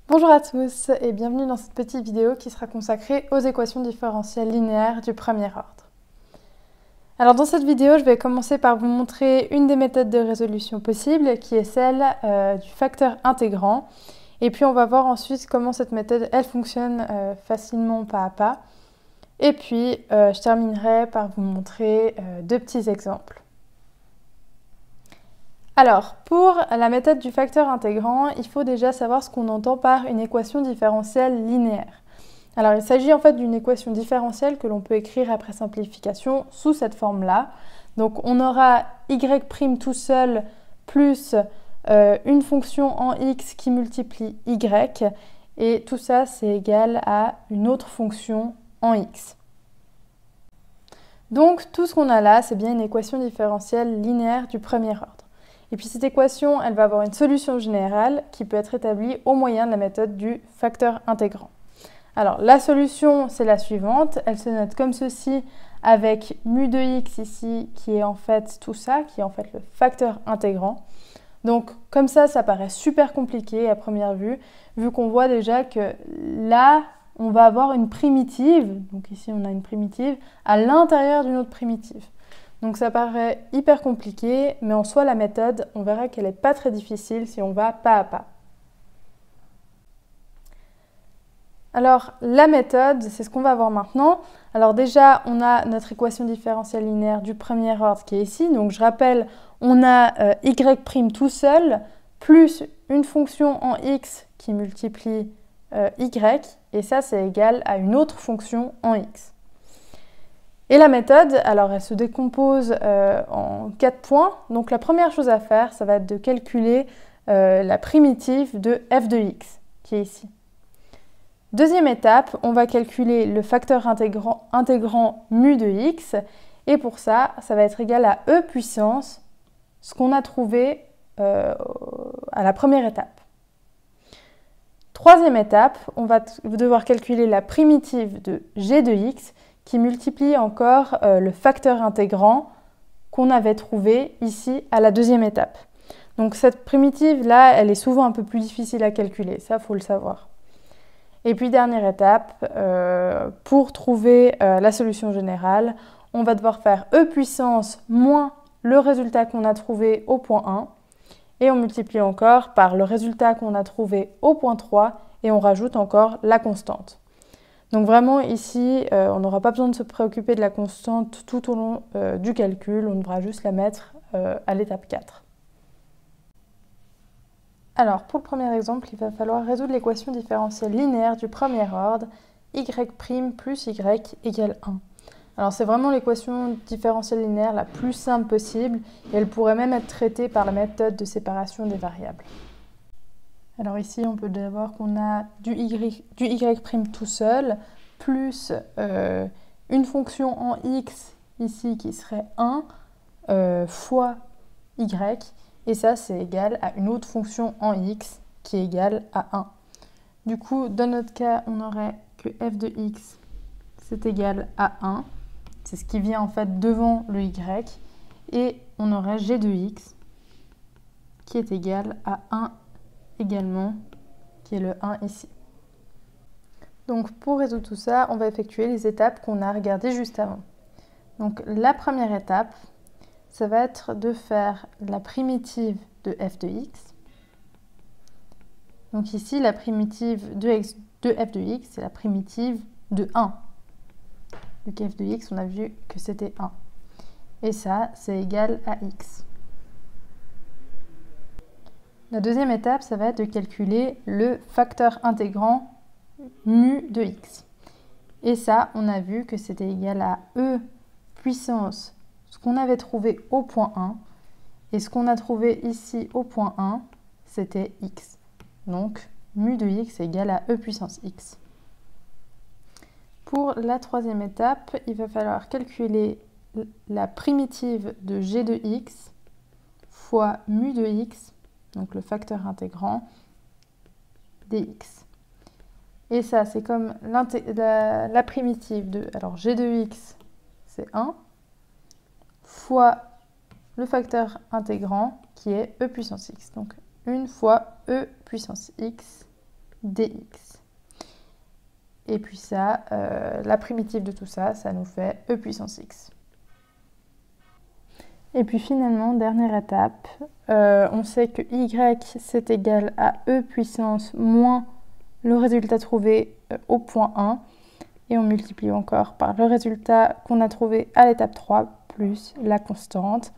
Bonjour à tous et bienvenue dans cette petite vidéo qui sera consacrée aux équations différentielles linéaires du premier ordre. Alors dans cette vidéo, je vais commencer par vous montrer une des méthodes de résolution possibles qui est celle du facteur intégrant. Et puis on va voir ensuite comment cette méthode elle fonctionne facilement pas à pas. Et puis je terminerai par vous montrer deux petits exemples. Alors, pour la méthode du facteur intégrant, il faut déjà savoir ce qu'on entend par une équation différentielle linéaire. Alors, il s'agit en fait d'une équation différentielle que l'on peut écrire après simplification sous cette forme-là. Donc, on aura y' tout seul plus une fonction en x qui multiplie y, et tout ça, c'est égal à une autre fonction en x. Donc, tout ce qu'on a là, c'est bien une équation différentielle linéaire du premier ordre. Et puis cette équation, elle va avoir une solution générale qui peut être établie au moyen de la méthode du facteur intégrant. Alors la solution, c'est la suivante. Elle se note comme ceci avec mu de x ici, qui est en fait tout ça, qui est en fait le facteur intégrant. Donc comme ça paraît super compliqué à première vue, vu qu'on voit déjà que là, on va avoir une primitive, donc ici on a une primitive, à l'intérieur d'une autre primitive. Donc ça paraît hyper compliqué, mais en soi la méthode, on verra qu'elle n'est pas très difficile si on va pas à pas. Alors la méthode, c'est ce qu'on va voir maintenant. Alors déjà, on a notre équation différentielle linéaire du premier ordre qui est ici. Donc je rappelle, on a y' tout seul, plus une fonction en x qui multiplie y, et ça c'est égal à une autre fonction en x. Et la méthode, alors elle se décompose en 4 points. Donc la première chose à faire, ça va être de calculer la primitive de f de x, qui est ici. Deuxième étape, on va calculer le facteur intégrant mu de x. Et pour ça, ça va être égal à e puissance, ce qu'on a trouvé à la première étape. Troisième étape, on va devoir calculer la primitive de g de x, qui multiplie encore le facteur intégrant qu'on avait trouvé ici à la deuxième étape. Donc cette primitive-là, elle est souvent un peu plus difficile à calculer, ça, il faut le savoir. Et puis dernière étape, pour trouver la solution générale, on va devoir faire e puissance moins le résultat qu'on a trouvé au point 1, et on multiplie encore par le résultat qu'on a trouvé au point 3, et on rajoute encore la constante. Donc vraiment ici, on n'aura pas besoin de se préoccuper de la constante tout au long du calcul, on devra juste la mettre à l'étape 4. Alors pour le premier exemple, il va falloir résoudre l'équation différentielle linéaire du premier ordre, y' plus y égale 1. Alors c'est vraiment l'équation différentielle linéaire la plus simple possible, et elle pourrait même être traitée par la méthode de séparation des variables. Alors ici, on peut voir qu'on a du y' tout seul, plus une fonction en x, ici, qui serait 1, fois y, et ça, c'est égal à une autre fonction en x, qui est égale à 1. Du coup, dans notre cas, on aurait que f de x, c'est égal à 1, c'est ce qui vient en fait devant le y, et on aurait g de x, qui est égal à 1 également, qui est le 1 ici. Donc pour résoudre tout ça, on va effectuer les étapes qu'on a regardées juste avant. Donc la première étape, ça va être de faire la primitive de f de x. Donc ici, la primitive de f de x, c'est la primitive de 1. Donc f de x, on a vu que c'était 1. Et ça, c'est égal à x. La deuxième étape, ça va être de calculer le facteur intégrant mu de x. Et ça, on a vu que c'était égal à e puissance, ce qu'on avait trouvé au point 1. Et ce qu'on a trouvé ici au point 1, c'était x. Donc, mu de x est égal à e puissance x. Pour la troisième étape, il va falloir calculer la primitive de g de x fois mu de x, donc le facteur intégrant dx. Et ça, c'est comme la primitive de... Alors, g de x, c'est 1, fois le facteur intégrant, qui est e puissance x. Donc, 1 fois e puissance x dx. Et puis ça, la primitive de tout ça, ça nous fait e puissance x. Et puis finalement, dernière étape, on sait que y c'est égal à e puissance moins le résultat trouvé au point 1. Et on multiplie encore par le résultat qu'on a trouvé à l'étape 3 plus la constante.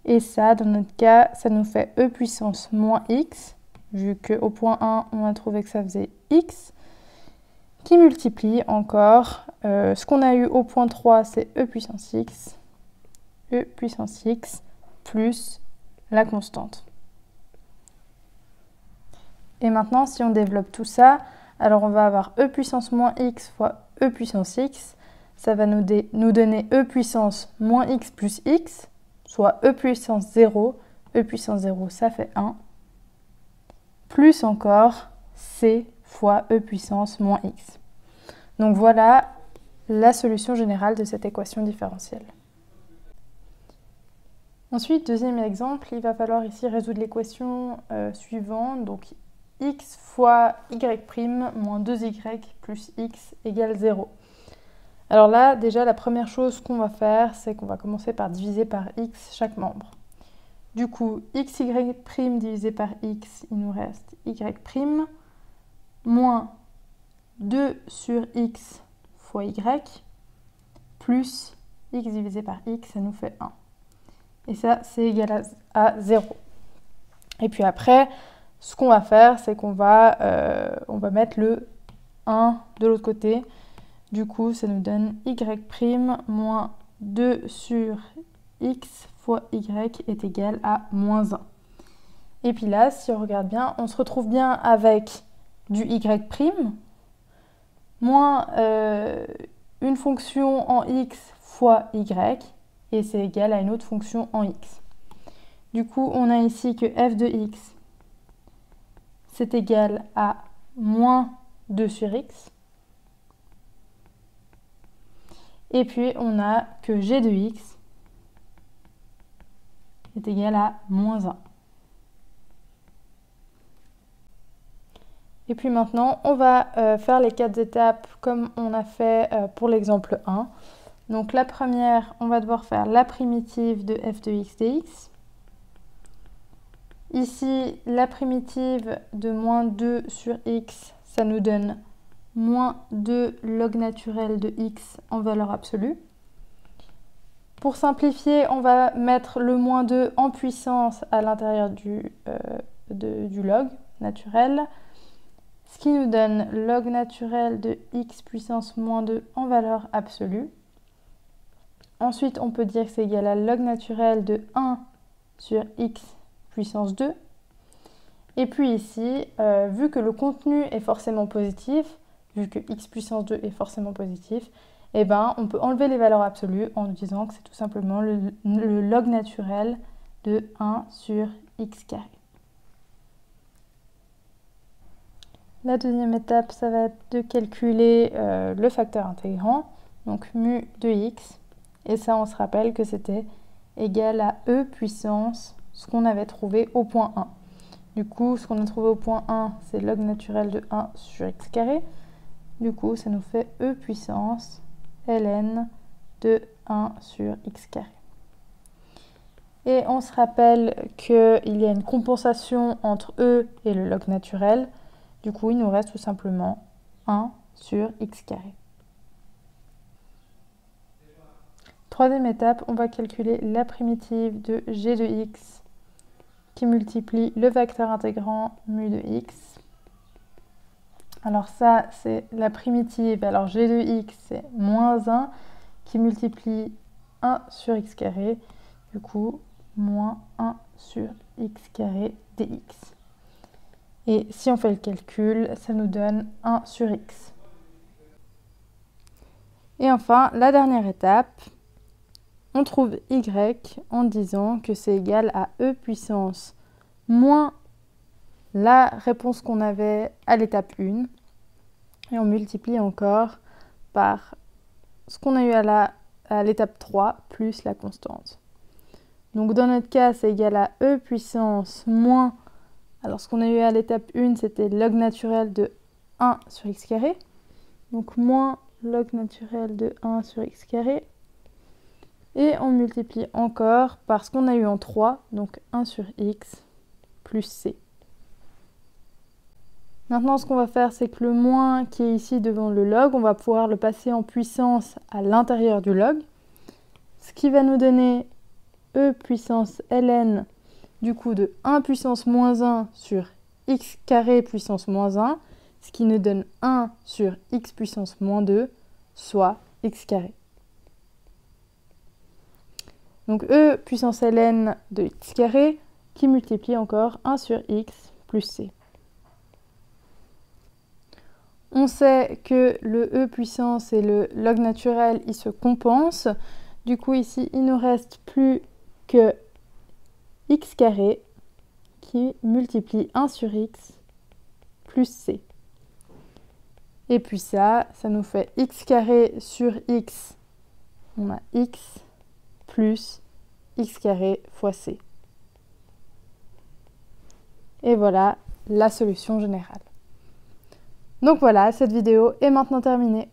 Et ça, dans notre cas, ça nous fait e puissance moins x, vu qu'au point 1, on a trouvé que ça faisait x, qui multiplie encore. Ce qu'on a eu au point 3, c'est e puissance x plus la constante. Et maintenant, si on développe tout ça, alors on va avoir e puissance moins x fois e puissance x. Ça va nous donner e puissance moins x plus x, soit e puissance 0. E puissance 0, ça fait 1. Plus encore c fois e puissance moins x. Donc voilà la solution générale de cette équation différentielle. Ensuite, deuxième exemple, il va falloir ici résoudre l'équation suivante. Donc x fois y' moins 2y plus x égale 0. Alors là, déjà, la première chose qu'on va faire, c'est qu'on va commencer par diviser par x chaque membre. Du coup, xy' divisé par x, il nous reste y' moins 2 sur x fois y plus x divisé par x, ça nous fait 1. Et ça, c'est égal à 0. Et puis après, ce qu'on va faire, c'est qu'on va mettre le 1 de l'autre côté. Du coup, ça nous donne y' moins 2 sur x fois y est égal à moins 1. Et puis là, si on regarde bien, on se retrouve bien avec du y' moins une fonction en x fois y, et c'est égal à une autre fonction en x. Du coup, on a ici que f de x, c'est égal à moins 2 sur x. Et puis, on a que g de x est égal à moins 1. Et puis maintenant, on va faire les 4 étapes comme on a fait pour l'exemple 1. Donc la première, on va devoir faire la primitive de f de x dx. Ici, la primitive de moins 2 sur x, ça nous donne moins 2 log naturel de x en valeur absolue. Pour simplifier, on va mettre le moins 2 en puissance à l'intérieur du log naturel, ce qui nous donne log naturel de x puissance moins 2 en valeur absolue. Ensuite, on peut dire que c'est égal à log naturel de 1 sur x puissance 2. Et puis ici, vu que le contenu est forcément positif, vu que x puissance 2 est forcément positif, eh ben, on peut enlever les valeurs absolues en disant que c'est tout simplement le log naturel de 1 sur x carré. La deuxième étape, ça va être de calculer le facteur intégrant, donc mu de x. Et ça, on se rappelle que c'était égal à e puissance, ce qu'on avait trouvé au point 1. Du coup, ce qu'on a trouvé au point 1, c'est log naturel de 1 sur x carré. Du coup, ça nous fait e puissance ln de 1 sur x carré. Et on se rappelle qu'il y a une compensation entre e et le log naturel. Du coup, il nous reste tout simplement 1 sur x carré. Troisième étape, on va calculer la primitive de g de x qui multiplie le vecteur intégrant mu de x. Alors ça, c'est la primitive. Alors g de x, c'est moins 1 qui multiplie 1 sur x carré. Du coup, moins 1 sur x carré dx. Et si on fait le calcul, ça nous donne 1 sur x. Et enfin, la dernière étape, on trouve y en disant que c'est égal à e puissance moins la réponse qu'on avait à l'étape 1. Et on multiplie encore par ce qu'on a eu à l'étape 3 plus la constante. Donc dans notre cas, c'est égal à e puissance moins Alors, ce qu'on a eu à l'étape 1, c'était log naturel de 1 sur x carré. Donc, moins log naturel de 1 sur x carré. Et on multiplie encore par ce qu'on a eu en 3, donc 1 sur x plus c. Maintenant, ce qu'on va faire, c'est que le moins qui est ici devant le log, on va pouvoir le passer en puissance à l'intérieur du log. Ce qui va nous donner e puissance ln, du coup de 1 puissance moins 1 sur x carré puissance moins 1, ce qui nous donne 1 sur x puissance moins 2, soit x carré. Donc e puissance ln de x carré qui multiplie encore 1 sur x plus c. On sait que le e puissance et le log naturel, ils se compensent. Du coup, ici, il ne nous reste plus que x carré qui multiplie 1 sur x plus c. Et puis ça nous fait x carré sur x. On a x plus x carré fois c. Et voilà la solution générale. Donc voilà, cette vidéo est maintenant terminée.